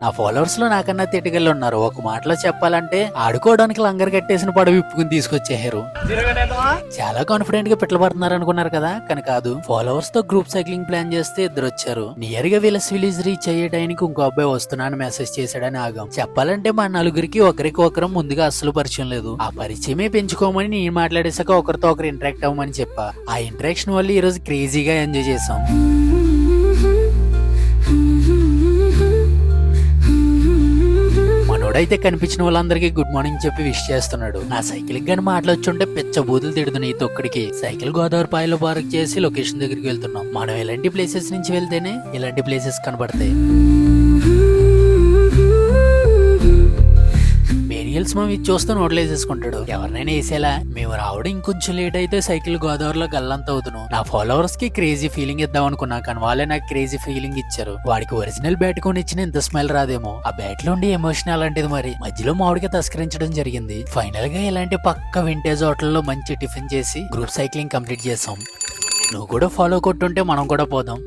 నా ఫాలోవర్స్ లో నాకన్నా తిటికల్లో ఉన్నారు. ఒక మాటలో చెప్పాలంటే ఆడుకోవడానికి లంగర్ కట్టేసిన పడవ విప్పుకుని తీసుకొచ్చేసారు. చాలా కాన్ఫిడెంట్ గా పిట్టలు పడుతున్నారు అనుకున్నారు కదా, కానీ కాదు. ఫాలోవర్స్ తో గ్రూప్ సైక్లింగ్ ప్లాన్ చేస్తే ఇద్దరు వచ్చారు. నియర్ గా విలస్ విలేజ్ రీచ్ అయ్యేటానికి ఇంకో అబ్బాయి వస్తున్నాను మెసేజ్ చేశాడని ఆగాం. చెప్పాలంటే మా నలుగురికి ఒకరికి ఒకరం ముందుగా అస్సలు పరిచయం లేదు. ఆ పరిచయమే పెంచుకోమని నేను మాట్లాడేసాక ఒకరితో ఒకరు ఇంటరాక్ట్ అవ్వమని చెప్పా. ఆ ఇంటరాక్షన్ వల్ల ఈ రోజు క్రేజీగా ఎంజాయ్ చేసాం. మనోడైతే కనిపించిన వాళ్ళందరికీ గుడ్ మార్నింగ్ చెప్పి విష్ చేస్తున్నాడు. నా సైకిల్ గాని మాట్లాడుచుంటే పిచ్చ బూతులు తిడుతున్నాయి. ఈ తొక్కడికి సైకిల్ గోదావరి పాయలో పార్క్ చేసి లొకేషన్ దగ్గరికి వెళ్తున్నాం. మనం ఎలాంటి ప్లేసెస్ నుంచి వెళ్తేనే ఇలాంటి ప్లేసెస్ కనబడతాయి. మేరియల్స్ మనం ఇది చూస్తూ నోట్లేసేసుకుంటాడు. ఎవరినైనా వేసేలా మేము రావడం ఇంకొంచెం లేట్ అయితే సైకిల్ గోదావరిలో గల్లంత అవుతున్నాం. నా ఫాలోవర్స్ కి క్రేజీ ఫీలింగ్ ఇద్దాం అనుకున్నా, కానీ వాళ్ళే నాకు క్రేజీ ఫీలింగ్ ఇచ్చారు. వాడికి ఒరిజినల్ బ్యాట్ కొని ఇచ్చిన ఇంత స్మెల్ రాదేమో. ఆ బ్యాట్ లో ఉండే ఎమోషన్ అలాంటిది. మరి మధ్యలో మామిడిగా తస్కరించడం జరిగింది. ఫైనల్ గా ఇలాంటి పక్క వింటేజ్ హోటల్లో మంచి టిఫిన్ చేసి గ్రూప్ సైక్లింగ్ కంప్లీట్ చేసాం. నువ్వు కూడా ఫాలో కొట్టుంటే మనం కూడా పోదాం.